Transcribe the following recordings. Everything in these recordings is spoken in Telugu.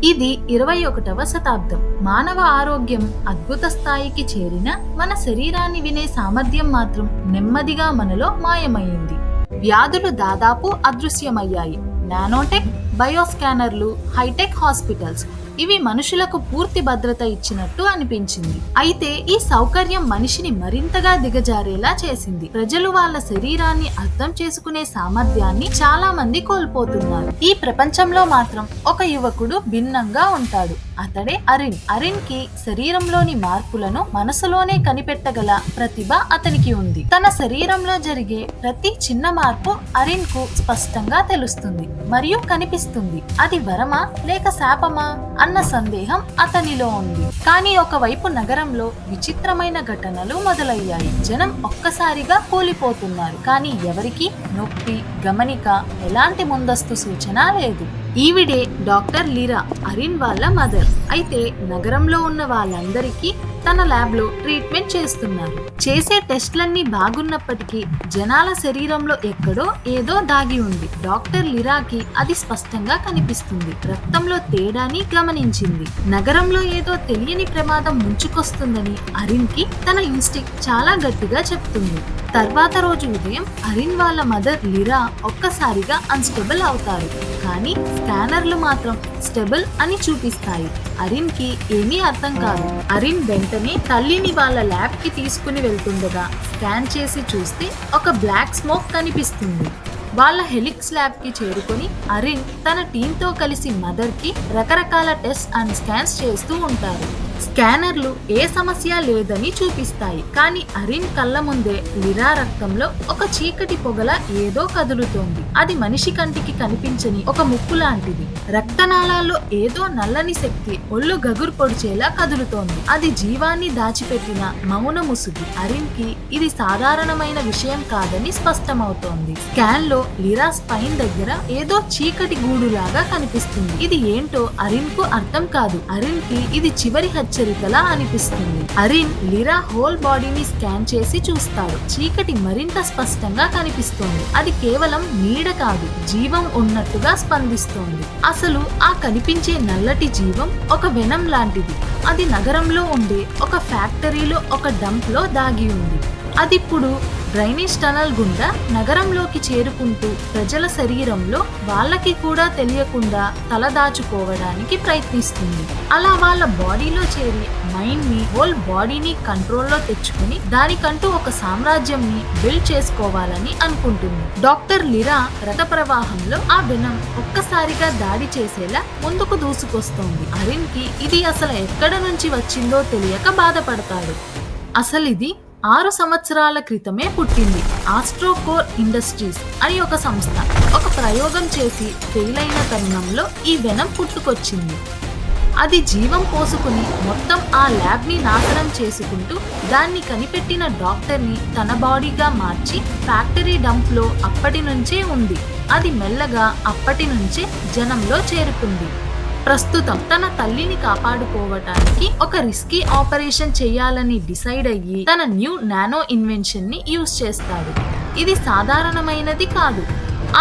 ఇది 21వ శతాబ్దం. మానవ ఆరోగ్యం అద్భుత స్థాయికి చేరిన మన శరీరాన్ని వినే సామర్థ్యం మాత్రం నెమ్మదిగా మనలో మాయమైంది. వ్యాధులు దాదాపు అదృశ్యమయ్యాయి. నానోటెక్, బయోస్కానర్లు, హైటెక్ హాస్పిటల్స్ ఇవి మనుషులకు పూర్తి భద్రత ఇచ్చినట్టు అనిపించింది. అయితే ఈ సౌకర్యం మనిషిని మరింతగా దిగజారేలా చేసింది. ప్రజలు వాళ్ళ శరీరాన్ని అర్థం చేసుకునే సామర్థ్యాన్ని చాలా మంది కోల్పోతున్నారు. ఈ ప్రపంచంలో మాత్రం ఒక యువకుడు భిన్నంగా ఉంటాడు. అతడే అరిన్. అరిన్ కి శరీరంలోని మార్పులను మనసులోనే కనిపెట్టగల ప్రతిభ అతనికి ఉంది. తన శరీరంలో జరిగే ప్రతి చిన్న మార్పు అరిన్ కు స్పష్టంగా తెలుస్తుంది మరియు కనిపిస్తుంది. అది వరమా లేక శాపమా అన్న సందేహం అతనిలో ఉంది. కానీ ఒకవైపు నగరంలో విచిత్రమైన ఘటనలు మొదలయ్యాయి. జనం ఒక్కసారిగా కూలిపోతున్నారు. కానీ ఎవరికి నొప్పి, గమనిక, ఎలాంటి ముందస్తు సూచన లేదు. ఈవిడే డాక్టర్ లీరా, అరిన్ వాళ్ళ మదర్. అయితే నగరంలో ఉన్న వాళ్ళందరికీ తన ల్యాబ్ లో ట్రీట్మెంట్ చేస్తున్నారు. చేసే టెస్ట్లన్నీ బాగున్నప్పటికీ జనాల శరీరంలో ఎక్కడో ఏదో దాగి ఉంది. డాక్టర్ లీరాకి అది స్పష్టంగా కనిపిస్తుంది. రక్తంలో తేడాని గమనించింది. నగరంలో ఏదో తెలియని ప్రమాదం ముంచుకొస్తుందని అరిన్ కి తన ఇన్స్టింక్ట్ చాలా గట్టిగా చెప్తుంది. తర్వాత రోజు ఉదయం అరిన్ వాళ్ళ మదర్ లీరా ఒక్కసారిగా అన్స్టేబుల్ అవుతారు. కానీ స్కానర్లు మాత్రం స్టేబుల్ అని చూపిస్తాయి. అరిన్ కి ఏమీ అర్థం కాదు. అరిన్ వెంటనే తల్లిని వాళ్ళ ల్యాబ్ కి తీసుకుని వెళ్తుండగా స్కాన్ చేసి చూస్తే ఒక బ్లాక్ స్మోక్ కనిపిస్తుంది. వాళ్ళ హెలిక్స్ ల్యాబ్ కి చేరుకొని అరిన్ తన టీంతో కలిసి మదర్ కి రకరకాల టెస్ట్ అండ్ స్కాన్స్ చేస్తూ ఉంటారు. స్కానర్లు ఏ సమస్య లేదని చూపిస్తాయి. కానీ అరిన్ కళ్ళ ముందే లీరా రక్తంలో ఒక చీకటి పొగల ఏదో కదులుతోంది. అది మనిషి కంటికి కనిపించని ఒక ముప్పు లాంటిది. రక్తనాళాల్లో ఏదో నల్లని శక్తి ఒళ్ళు గగురు పొడిచేలా కదులుతోంది. అది జీవాన్ని దాచిపెట్టిన మౌన ముసుగు. అరిన్ కి ఇది సాధారణమైన విషయం కాదని స్పష్టమవుతోంది. స్కాన్ లో లీరా స్పైన్ దగ్గర ఏదో చీకటి గూడులాగా కనిపిస్తుంది. ఇది ఏంటో అరిన్ కు అర్థం కాదు. అరిన్ కి ఇది చివరి హెచ్చరికలా అనిపిస్తుంది. అరిన్ లీరా హోల్ బాడీని స్కాన్ చేసి చూస్తాడు. చీకటి మరింత స్పష్టంగా కనిపిస్తోంది. అది కేవలం నీడ కాదు, జీవం ఉన్నట్టుగా స్పందిస్తోంది. అసలు ఆ కనిపించే నల్లటి జీవం ఒక వెనం లాంటిది. అది నగరంలో ఉండే ఒక ఫ్యాక్టరీలో, ఒక డంప్ లో దాగి ఉంది. అదిప్పుడు డ్రైనేజ్ టనల్ గుండా నగరంలోకి చేరుకుంటూ ప్రజల శరీరంలో వాళ్ళకి కూడా తెలియకుండా తలదాచుకోవడానికి ప్రయత్నిస్తుంది. అలా వాళ్ళ బాడీలో చేరి మైండ్ ని, హోల్ బాడీని కంట్రోల్లో తెచ్చుకుని దానికంటూ ఒక సామ్రాజ్యంని బిల్డ్ చేసుకోవాలని అనుకుంటుంది. డాక్టర్ లీరా రథ ప్రవాహంలో ఆ వెనం ఒక్కసారిగా దాడి చేసేలా ముందుకు దూసుకొస్తోంది. అరిన్ కి ఇది అసలు ఎక్కడ నుంచి వచ్చిందో తెలియక బాధపడతాడు. అసలు ఇది 6 సంవత్సరాల క్రితమే పుట్టింది. ఆస్ట్రోకోర్ ఇండస్ట్రీస్ అని ఒక సంస్థ ఒక ప్రయోగం చేసి ఫెయిల్ అయిన తరుణంలో ఈ వెనం పుట్టుకొచ్చింది. అది జీవం పోసుకుని మొత్తం ఆ ల్యాబ్ ని నాశనం చేసుకుంటూ దాన్ని కనిపెట్టిన డాక్టర్ ని తన బాడీగా మార్చి ఫ్యాక్టరీ డంప్ లో అప్పటి నుంచే ఉంది. అది మెల్లగా అప్పటి నుంచే జనంలో చేరుకుంది. ప్రస్తుతం తన తల్లిని కాపాడుకోవటానికి ఒక రిస్కీ ఆపరేషన్ చేయాలని డిసైడ్ అయ్యి తన న్యూ నానో ఇన్వెన్షన్ ని యూజ్ చేస్తాడు. ఇది సాధారణమైనది కాదు.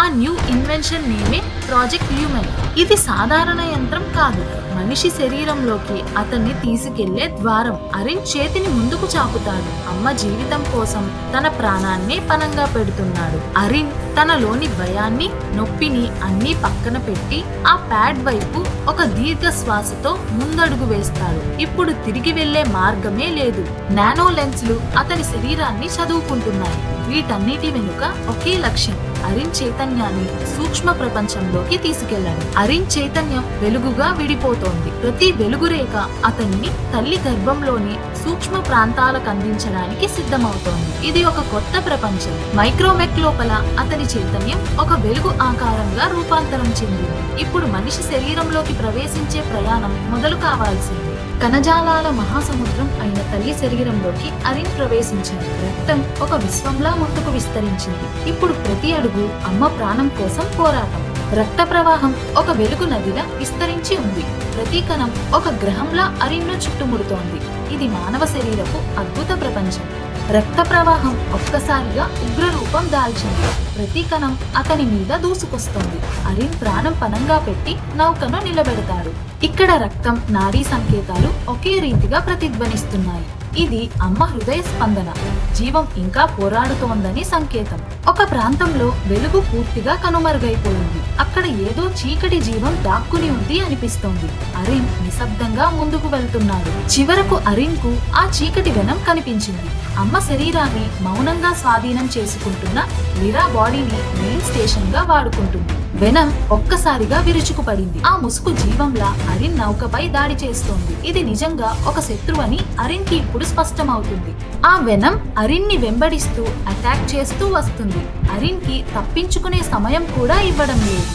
ఆ న్యూ ఇన్వెన్షన్ నేమే ప్రాజెక్ట్ హ్యూమన్. ఇది సాధారణ యంత్రం కాదు, మనిషి శరీరంలోకి అతన్ని తీసుకెళ్లే ద్వారం. అరిన్ చేతిని ముందుకు చాపుతాడు. అమ్మ జీవితం కోసం తన ప్రాణాన్నే పణంగా పెడుతున్నాడు. అరిన్ తనలోని భయాన్ని, నొప్పిని అన్నీ పక్కన పెట్టి ఆ ప్యాడ్ వైపు ఒక దీర్ఘ శ్వాసతో ముందడుగు వేస్తాడు. ఇప్పుడు తిరిగి వెళ్లే మార్గమే లేదు. నానో లెన్స్లు అతని శరీరాన్ని చదువుకుంటున్నాయి. వీటన్నిటి వెనుక ఒకే లక్ష్యం, అరిన్ చైతన్యాన్ని సూక్ష్మ ప్రపంచంలోకి తీసుకెళ్లాడు. అరిన్ చైతన్యం వెలుగుగా విడిపోతోంది. ప్రతి వెలుగు రేఖ అతన్ని తల్లి గర్భంలోని సూక్ష్మ ప్రాంతాలకు అందించడానికి సిద్ధమవుతోంది. ఇది ఒక కొత్త ప్రపంచం. మైక్రోమెక్ లోపల అతని చైతన్యం ఒక వెలుగు ఆకారంగా రూపాంతరం చెందింది. ఇప్పుడు మనిషి శరీరంలోకి ప్రవేశించే ప్రయాణం మొదలు కావాల్సింది. కణజాలాల మహాసముద్రం అయిన తల్లి శరీరంలోకి అరిన్ ప్రవేశించాడు. రక్తం ఒక విశ్వంలా ముందుకు విస్తరించింది. ఇప్పుడు ప్రతి అడుగు అమ్మ ప్రాణం కోసం పోరాటం. రక్త ప్రవాహం ఒక వెలుగు నదిలా విస్తరించి ఉంది. ప్రతి కణం ఒక గ్రహంలా అరిన్ను చుట్టుముడుతోంది. ఇది మానవ శరీరపు అద్భుత ప్రపంచం. రక్త ప్రవాహం ఒక్కసారిగా ఉగ్రరూపం దాల్చింది. ప్రతి కణం అతని మీద దూసుకొస్తోంది. అరిన్ ప్రాణం పణంగా పెట్టి నౌకను నిలబెడతాడు. ఇక్కడ రక్తం, నాడీ సంకేతాలు ఒకే రీతిగా ప్రతిధ్వనిస్తున్నాయి. ఇది అమ్మ హృదయ స్పందన. జీవం ఇంకా పోరాడుతోందని సంకేతం. ఒక ప్రాంతంలో వెలుగు పూర్తిగా కనుమరుగైపోయింది. అక్కడ ఏదో చీకటి జీవం దాక్కుని ఉంది అనిపిస్తోంది. అరిన్ నిశ్శబ్దంగా ముందుకు వెళ్తున్నాడు. చివరకు అరిన్ కు ఆ చీకటి వెనం కనిపించింది. అమ్మ శరీరాన్ని మౌనంగా స్వాధీనం చేసుకుంటున్న లిరా బాడీని మెయిన్ స్టేషన్ గా వాడుకుంటుంది. వెనం ఒక్కసారిగా విరుచుకుపడింది. ఆ ముసుగు జీవంలా అరిన్ నౌకపై దాడి చేస్తోంది. ఇది నిజంగా ఒక శత్రువని అరిన్ కి ఇప్పుడు స్పష్టమవుతుంది. ఆ వెనం అరిన్ ని వెంబడిస్తూ అటాక్ చేస్తూ వస్తుంది. అరిన్ కి తప్పించుకునే సమయం కూడా ఇవ్వడం లేదు.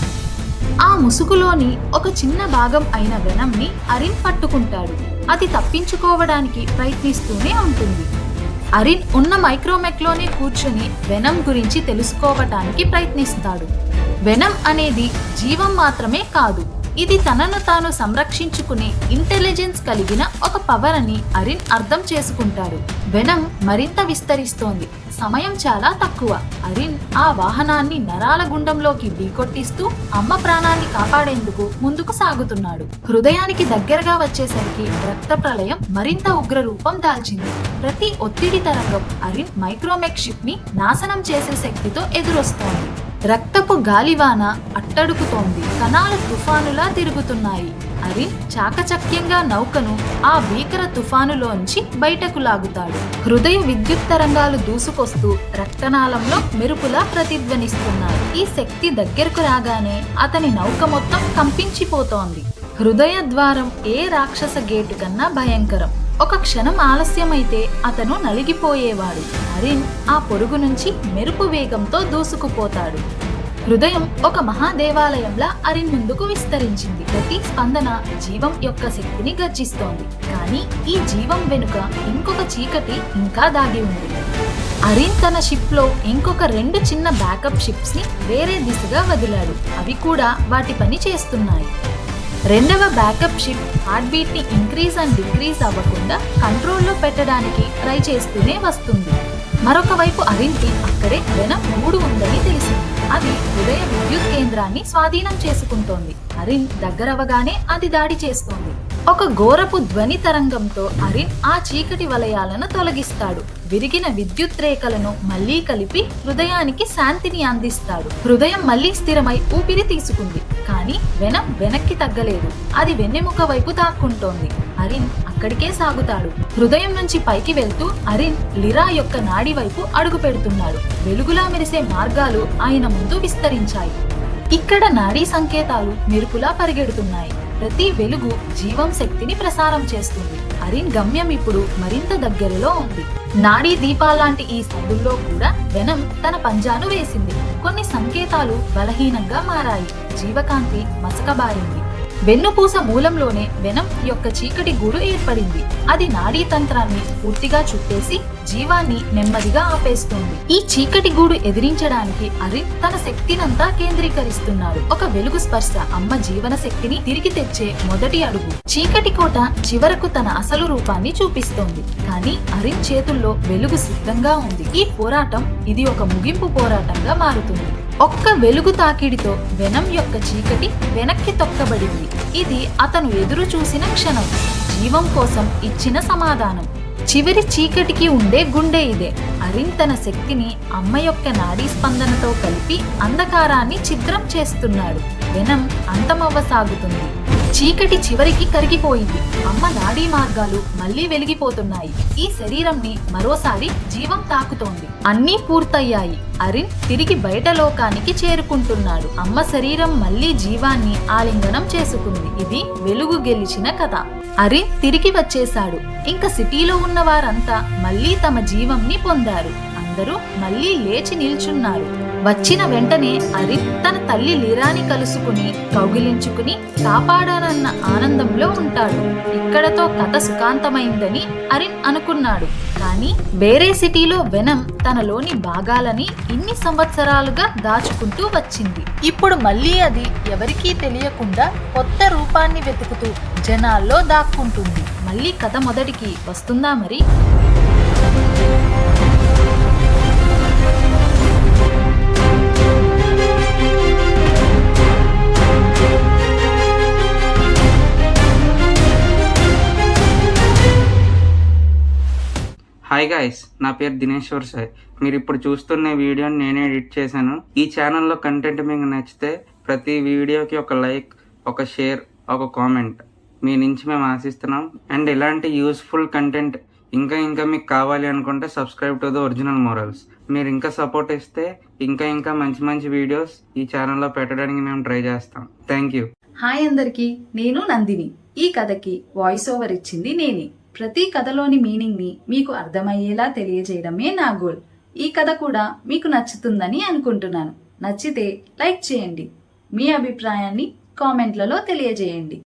ఆ ముసుగులోని ఒక చిన్న భాగం అయిన వెనం ని అరిన్ పట్టుకుంటాడు. అది తప్పించుకోవడానికి ప్రయత్నిస్తూనే ఉంటుంది. అరిన్ ఉన్న మైక్రోమెక్ లోనే కూర్చొని వెనం గురించి తెలుసుకోవటానికి ప్రయత్నిస్తాడు. వెనం అనేది జీవం మాత్రమే కాదు, ఇది తనను తాను సంరక్షించుకునే ఇంటెలిజెన్స్ కలిగిన ఒక పవర్ అని అరిన్ అర్థం చేసుకుంటాడు. వెనం మరింత విస్తరిస్తోంది. సమయం చాలా తక్కువ. అరిన్ ఆ వాహనాన్ని నరాల గుండంలోకి ఢీకొట్టిస్తూ అమ్మ ప్రాణాన్ని కాపాడేందుకు ముందుకు సాగుతున్నాడు. హృదయానికి దగ్గరగా వచ్చేసరికి రక్త ప్రళయం మరింత ఉగ్రరూపం దాల్చింది. ప్రతి ఒత్తిడి తరంగం అరిన్ మైక్రోమెక్ షిప్ ని నాశనం చేసే శక్తితో ఎదురొస్తోంది. రక్తపు గాలివాన అట్టడుకుతోంది. కణాలు తుఫానులా తిరుగుతున్నాయి. అరిన్ చాకచక్యంగా నౌకను ఆ భీకర తుఫానులోంచి బయటకు లాగుతాడు. హృదయ విద్యుత్ తరంగాలు దూసుకొస్తూ రక్తనాళంలో మెరుపులా ప్రతిధ్వనిస్తున్నాయి. ఈ శక్తి దగ్గరకు రాగానే అతని నౌక మొత్తం కంపించిపోతోంది. హృదయ ద్వారం ఏ రాక్షస గేటు కన్నా భయంకరం. ఒక క్షణం ఆలస్యమైతే అతను నలిగిపోయేవాడు. అరిన్ ఆ పొరుగు నుంచి మెరుపు వేగంతో దూసుకుపోతాడు. హృదయం ఒక మహాదేవాలయంలా అరిన్ ముందుకు విస్తరించింది. ప్రతి స్పందన జీవం యొక్క శక్తిని గర్జిస్తోంది. కానీ ఈ జీవం వెనుక ఇంకొక చీకటి ఇంకా దాగి ఉంది. అరిన్ తన షిప్ లో ఇంకొక 2 చిన్న బ్యాకప్ షిప్స్ ని వేరే దిశగా వదిలాడు. అవి కూడా వాటి పని చేస్తున్నాయి. రెండవ బ్యాకప్ షిప్ హార్ట్ బీట్ ని ఇంక్రీజ్ అండ్ డిక్రీజ్ అవ్వకుండా కంట్రోల్లో పెట్టడానికి ట్రై చేస్తూనే వస్తుంది. మరొక వైపు అరిన్ కి అక్కడే వెనం 3 ఉందని తెలిసింది. అది హృదయ విద్యుత్ కేంద్రాన్ని స్వాధీనం చేసుకుంటోంది. అరిన్ దగ్గరవగానే అది దాడి చేస్తోంది. ఒక ఘోరపు ధ్వని తరంగంతో అరిన్ ఆ చీకటి వలయాలను తొలగిస్తాడు. విరిగిన విద్యుత్ రేఖలను మళ్లీ కలిపి హృదయానికి శాంతిని అందిస్తాడు. హృదయం మళ్లీ స్థిరమై ఊపిరి తీసుకుంది. కానీ వెనం వెనక్కి తగ్గలేదు. అది వెన్నెముక వైపు దాక్కుంటోంది. అరిన్ అక్కడికే సాగుతాడు. హృదయం నుంచి పైకి వెళ్తూ అరిన్ లిరా యొక్క నాడి వైపు అడుగు పెడుతున్నాడు. వెలుగులా మెరిసే మార్గాలు ఆయన ముందు విస్తరించాయి. ఇక్కడ నాడీ సంకేతాలు మెరుపులా పరిగెడుతున్నాయి. ప్రతి వెలుగు జీవం శక్తిని ప్రసారం చేస్తుంది. అరిన్ గమ్యం ఇప్పుడు మరింత దగ్గరలో ఉంది. నాడీ దీపాలాంటి ఈ సందుల్లో కూడా వెనం తన పంజాను వేసింది. కొన్ని సంకేతాలు బలహీనంగా మారాయి. జీవకాంతి మసకబారింది. వెన్నుపూస మూలంలోనే వెనం యొక్క చీకటి గూడు ఏర్పడింది. అది నాడీ తంత్రాన్ని పూర్తిగా చుట్టేసి జీవాన్ని నెమ్మదిగా ఆపేస్తోంది. ఈ చీకటి గూడు ఎదిరించడానికి అరిన్ తన శక్తినంతా కేంద్రీకరిస్తున్నాడు. ఒక వెలుగు స్పర్శ అమ్మ జీవన శక్తిని తిరిగి తెచ్చే మొదటి అడుగు. చీకటి కోట చివరకు తన అసలు రూపాన్ని చూపిస్తోంది. కానీ అరిన్ చేతుల్లో వెలుగు సిద్ధంగా ఉంది. ఈ పోరాటం ఇది ఒక ముగింపు పోరాటంగా మారుతుంది. ఒక్క వెలుగు తాకిడితో వెనం యొక్క చీకటి వెనక్కి తొక్కబడింది. ఇది అతను ఎదురు చూసిన క్షణం. జీవం కోసం ఇచ్చిన సమాధానం. చివరి చీకటికి ఉండే గుండె ఇదే. అరిన్ తన శక్తిని అమ్మ యొక్క నాడీ స్పందనతో కలిపి అంధకారాన్ని ఛిద్రం చేస్తున్నాడు. వెనం అంతమవ్వసాగుతుంది. చీకటి చివరికి కరిగిపోయింది. అమ్మ నాడీ మార్గాలు మళ్లీ వెలిగిపోతున్నాయి. ఈ శరీరంని మరోసారి జీవం తాకుతోంది. అన్నీ పూర్తయ్యాయి. అరిన్ తిరిగి బయట లోకానికి చేరుకుంటున్నాడు. అమ్మ శరీరం మళ్లీ జీవాన్ని ఆలింగనం చేసుకుంది. ఇది వెలుగు గెలిచిన కథ. అరిన్ తిరిగి వచ్చేశాడు. ఇంకా సిటీలో ఉన్న వారంతా మళ్లీ తమ జీవంని పొందారు. అందరూ మళ్లీ లేచి నిల్చున్నారు. వచ్చిన వెంటనే అరిన్ తన తల్లి లీరాని కలుసుకుని కౌగిలించుకుని కాపాడానన్న ఆనందంలో ఉంటాడు. ఇక్కడతో కథ సుఖాంతమైందని అరిన్ అనుకున్నాడు. కానీ వేరే సిటీలో వెనం తనలోని భాగాలని ఇన్ని సంవత్సరాలుగా దాచుకుంటూ వచ్చింది. ఇప్పుడు మళ్ళీ అది ఎవరికీ తెలియకుండా కొత్త రూపాన్ని వెతుకుతూ జనాల్లో దాక్కుంటుంది. మళ్ళీ కథ మొదటికి వస్తుందా మరి? హాయ్ గాయ్స్, నా పేరు దినేశ్వర్ సాయ్. మీరు ఇప్పుడు చూస్తున్న వీడియోని నేనే ఎడిట్ చేశాను. ఈ ఛానల్లో కంటెంట్ మీకు నచ్చితే ప్రతి వీడియోకి ఒక లైక్, ఒక షేర్, ఒక కామెంట్ మీ నుంచి మేము ఆశిస్తున్నాం. అండ్ ఇలాంటి యూస్ఫుల్ కంటెంట్ ఇంకా మీకు కావాలి అనుకుంటే subscribe to the original morals. మీరు ఇంకా సపోర్ట్ ఇస్తే ఇంకా మంచి వీడియోస్ ఈ ఛానల్లో పెట్టడానికి మేము ట్రై చేస్తాం. Thank you. హాయ్ అందరికీ, నేను నందిని. ఈ కథకి వాయిస్ ఓవర్ ఇచ్చింది నేనే. ప్రతి కథలోని మీనింగ్ ని మీకు అర్థమయ్యేలా తెలియజేయడమే నా గోల్. ఈ కథ కూడా మీకు నచ్చుతుందని అనుకుంటున్నాను. నచ్చితే లైక్ చేయండి. మీ అభిప్రాయాన్ని కామెంట్లలో తెలియజేయండి.